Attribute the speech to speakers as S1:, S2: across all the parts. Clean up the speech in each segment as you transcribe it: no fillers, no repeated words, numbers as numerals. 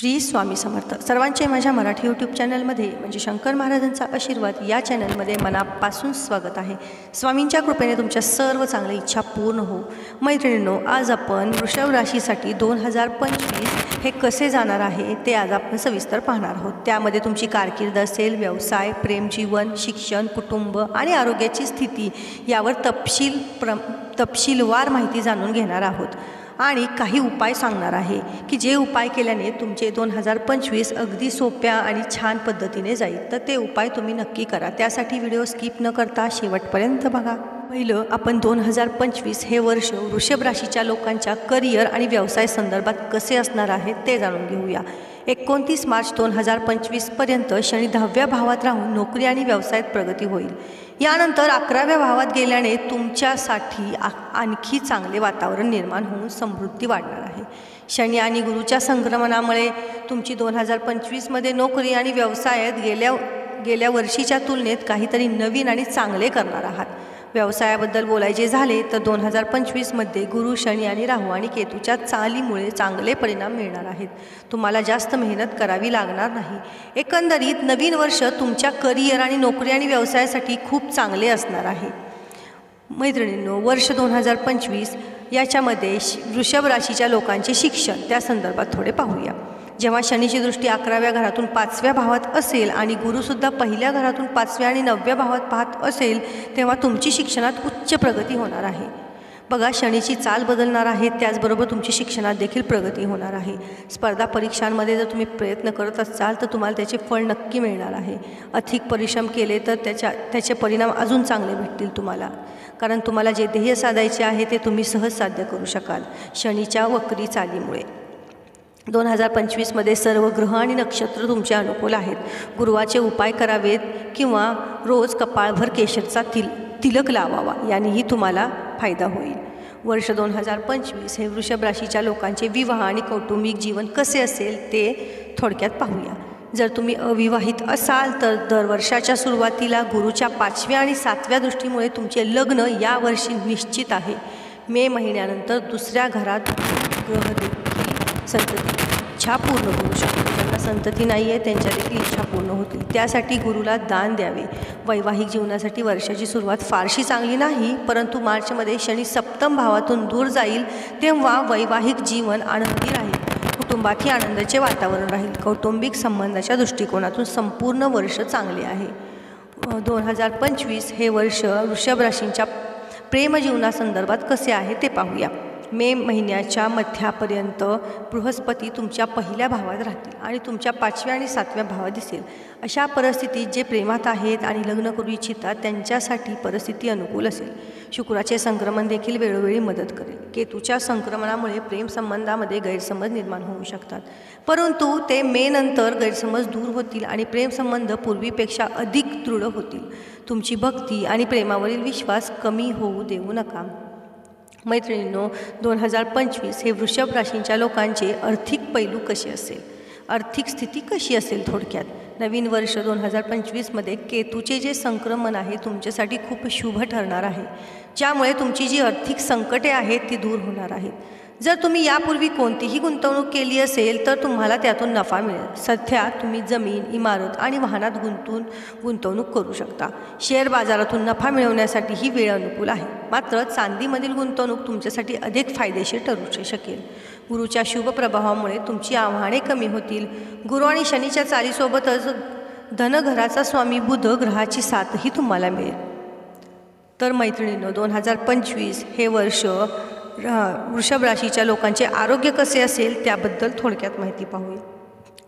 S1: श्री स्वामी समर्थ. सर्वांचे माझ्या मराठी यूट्यूब चॅनलमध्ये म्हणजे शंकर महाराजांचा आशीर्वाद या चॅनलमध्ये मनापासून स्वागत आहे. स्वामींच्या कृपेने तुमच्या सर्व चांगल्या इच्छा पूर्ण हो. मैत्रिणींनो, आज आपण वृषभ राशीसाठी 2025 हे कसे जाणार आहे ते आज आपण सविस्तर पाहणार आहोत. त्यामध्ये तुमची कारकीर्द असेल, व्यवसाय, प्रेमजीवन, शिक्षण, कुटुंब आणि आरोग्याची स्थिती यावर तपशीलवार माहिती जाणून घेणार आहोत आणि काही उपाय सांगणार आहे की जे उपाय केल्याने तुमचे 2025 अगदी सोप्या आणि छान पद्धतीने जाईल. तर ते उपाय तुम्ही नक्की करा. त्यासाठी व्हिडिओ स्किप न करता शेवटपर्यंत बघा. पहिलं आपण 2025 हे वर्ष वृषभ राशीच्या लोकांच्या करिअर आणि व्यवसाय संदर्भात कसे असणार आहे ते जाणून घेऊया. 29 मार्च 2025पर्यंत शनी 10व्या भावात राहून नोकरी आणि व्यवसायात प्रगती होईल. यानंतर 11व्या भावात गेल्याने तुमच्यासाठी आणखी चांगले वातावरण निर्माण होऊन समृद्धी वाढणार आहे. शनी आणि गुरुच्या संक्रमणामुळे तुमची 2025मध्ये नोकरी आणि व्यवसायात गेल्या वर्षीच्या तुलनेत काहीतरी नवीन आणि चांगले करणार आहात. व्यवसायाबद्दल बोलायचे झाले तर 2025मध्ये गुरु, शनी आणि राहू आणि केतूच्या चालीमुळे चांगले परिणाम मिळणार आहेत. तुम्हाला जास्त मेहनत करावी लागणार नाही. एकंदरीत नवीन वर्ष तुमच्या करिअर आणि नोकरी आणि व्यवसायासाठी खूप चांगले असणार आहे. मैत्रिणींनो, वर्ष 2025 याच्यामध्ये वृषभ राशीच्या लोकांचे शिक्षण त्या संदर्भात थोडे पाहूया. जेव्हा शनीची दृष्टी 11व्या घरातून 5व्या भावात असेल आणि गुरुसुद्धा पहिल्या घरातून 5व्या आणि 9व्या भावात पाहत असेल तेव्हा तुमची शिक्षणात उच्च प्रगती होणार आहे. बघा, शनीची चाल बदलणार आहे, त्याचबरोबर तुमची शिक्षणात देखील प्रगती होणार आहे. स्पर्धा परीक्षांमध्ये जर तुम्ही प्रयत्न करत असाल तर तुम्हाला त्याचे फळ नक्की मिळणार आहे. अधिक परिश्रम केले तर त्याचे परिणाम अजून चांगले भेटतील तुम्हाला, कारण तुम्हाला जे ध्येय साधायचे आहे ते तुम्ही सहज साध्य करू शकाल शनीच्या वक्री चालीमुळे. 2025मध्ये सर्व ग्रह आणि नक्षत्र तुमचे अनुकूल आहेत. गुरुवाचे उपाय करावेत किंवा रोज कपाळभर केशरचा तिलक लावावा, यानेही तुम्हाला फायदा होईल. वर्ष 2025 हे वृषभ राशीच्या लोकांचे विवाह आणि कौटुंबिक जीवन कसे असेल ते थोडक्यात पाहूया. जर तुम्ही अविवाहित असाल तर दर वर्षाच्या सुरुवातीला गुरुच्या 5व्या आणि 7व्या दृष्टीमुळे तुमचे लग्न यावर्षी निश्चित आहे. मे महिन्यानंतर दुसऱ्या घरात ग्रह देखील संतती इच्छा पूर्ण करू शकतो. ज्यांना संतती नाही आहे त्यांच्या देखील इच्छा पूर्ण होतील. त्यासाठी गुरुला दान द्यावे. वैवाहिक जीवनासाठी वर्षाची सुरुवात फारशी चांगली नाही, परंतु मार्चमध्ये शनी 7म भावातून दूर जाईल तेव्हा वैवाहिक जीवन आनंदी राहील. कुटुंबातही आनंदाचे वातावरण राहील. कौटुंबिक संबंधाच्या दृष्टिकोनातून संपूर्ण वर्ष चांगले आहे. 2025 हे वर्ष वृषभ राशींच्या प्रेमजीवनासंदर्भात कसे आहे ते पाहूया. मे महिन्याच्या मध्यापर्यंत बृहस्पती तुमच्या पहिल्या भावात राहतील आणि तुमच्या 5व्या आणि 7व्या भावात दिसेल. अशा परिस्थितीत जे प्रेमात आहेत आणि लग्न करू इच्छितात त्यांच्यासाठी परिस्थिती अनुकूल असेल. शुक्राचे संक्रमण देखील वेळोवेळी मदत करेल. केतूच्या संक्रमणामुळे प्रेमसंबंधामध्ये गैरसमज निर्माण होऊ शकतात, परंतु ते मे नंतर गैरसमज दूर होतील आणि प्रेमसंबंध पूर्वीपेक्षा अधिक दृढ होतील. तुमची भक्ती आणि प्रेमावरील विश्वास कमी होऊ देऊ नका. मैत्रिणींनो, 2025 हे वृषभ राशींच्या लोकांचे आर्थिक पैलू कसे असेल, आर्थिक स्थिती कशी असेल थोडक्यात. नवीन वर्ष 2025मध्ये केतूचे जे संक्रमण आहे तुमच्यासाठी खूप शुभ ठरणार आहे, ज्यामुळे तुमची जी आर्थिक संकटे आहेत ती दूर होणार आहेत. जर तुम्ही यापूर्वी कोणतीही गुंतवणूक केली असेल तर तुम्हाला त्यातून नफा मिळेल. सध्या तुम्ही जमीन, इमारत आणि वाहनात गुंतवणूक करू शकता. शेअर बाजारातून नफा मिळवण्यासाठी ही वेळ अनुकूल आहे, मात्र चांदीमधील गुंतवणूक तुमच्यासाठी अधिक फायदेशीर ठरू शकेल. गुरुच्या शुभ प्रभावामुळे तुमची आव्हाने कमी होतील. गुरु आणि शनीच्या चालीसोबतच धनघराचा स्वामी बुध ग्रहाची साथही तुम्हाला मिळेल. तर मैत्रिणींनो, 2025 हे वर्ष वृषभ राशीच्या लोकांचे आरोग्य कसे असेल त्याबद्दल थोडक्यात माहिती पाहूया.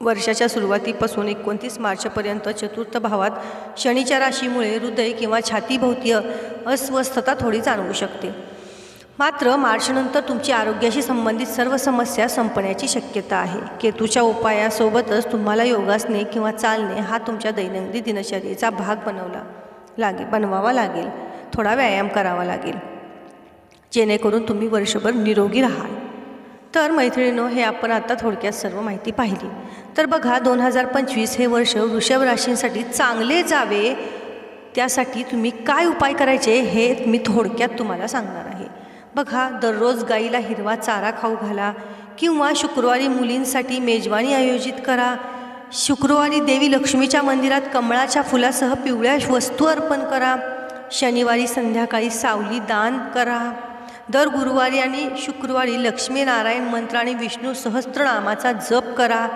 S1: वर्षाच्या सुरुवातीपासून 29 मार्चपर्यंत चतुर्थ भावात शनीच्या राशीमुळे हृदय किंवा छातीभोवती अस्वस्थता थोडी जाणवू शकते, मात्र मार्चनंतर तुमची आरोग्याशी संबंधित सर्व समस्या संपण्याची शक्यता आहे. केतूच्या उपायासोबतच तुम्हाला योगासने किंवा चालणे हा तुमच्या दैनंदिन दिनचर्येचा भाग बनवावा लागेल. थोडा व्यायाम करावा लागेल जेणेकरून तुम्ही वर्षभर निरोगी राहाल. तर मैत्रिणींनो, हे आपण आता थोडक्यात सर्व माहिती पाहिली. तर बघा, 2025 हे वर्ष वृषभ राशींसाठी चांगले जावे त्यासाठी तुम्ही काय उपाय करायचे हे मी थोडक्यात तुम्हाला सांगणार आहे. बघा, दररोज गाईला हिरवा चारा खाऊ घाला किंवा शुक्रवारी मुलींसाठी मेजवानी आयोजित करा. शुक्रवारी देवी लक्ष्मीच्या मंदिरात कमळाच्या फुलासह पिवळ्या वस्तू अर्पण करा. शनिवारी संध्याकाळी सावली दान करा. दर गुरुवारी आणि शुक्रवारी लक्ष्मीनारायण मंत्र आणि विष्णू सहस्त्रनामाचा जप करा.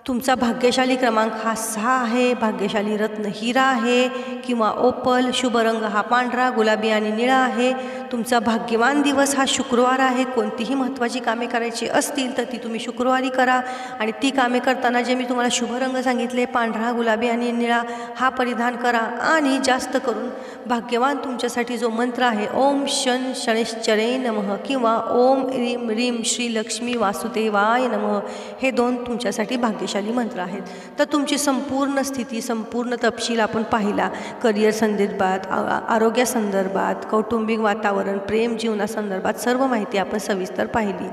S1: तुमचा भाग्यशाली क्रमांक हा 6 आहे. भाग्यशाली रत्न हिरा आहे किंवा ओपल. शुभ रंग हा पांढरा, गुलाबी आणि निळा आहे. तुमचा भाग्यवान दिवस हा शुक्रवार आहे. कोणतीही महत्त्वाची कामे करायची असतील तर ती तुम्ही शुक्रवारी करा आणि ती कामे करताना जे मी तुम्हाला शुभ रंग सांगितले पांढरा, गुलाबी आणि निळा हा परिधान करा. आणि जास्त करून भाग्यवान तुमच्यासाठी जो मंत्र आहे ओम शन शनैश्चरे नमः किंवा ओम ह्रीं ह्रीं श्री लक्ष्मी वासुदेवाय नमः हे 2 तुमच्यासाठी भाग्यशाली मंत्र आहेत. तर तुमची संपूर्ण स्थिती, संपूर्ण तपशील आपण पाहिला. करिअर संदर्भात, आरोग्यासंदर्भात, कौटुंबिक वातावरण, प्रेम जीवनासंदर्भात सर्व माहिती आपण सविस्तर पाहिली.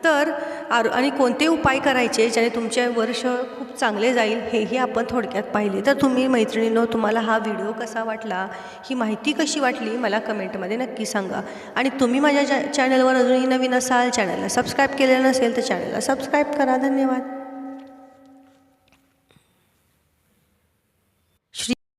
S1: तर आणि कोणते उपाय करायचे ज्याने तुमचे वर्ष खूप चांगले जाईल हेही आपण थोडक्यात पाहिले. तर तुम्ही मैत्रिणींनो, तुम्हाला हा व्हिडिओ कसा वाटला, ही माहिती कशी वाटली मला कमेंटमध्ये नक्की सांगा. आणि तुम्ही माझ्या चॅनलवर अजूनही नवीन असाल, चॅनलला सबस्क्राईब केलेलं नसेल तर चॅनलला सबस्क्राईब करा. धन्यवाद.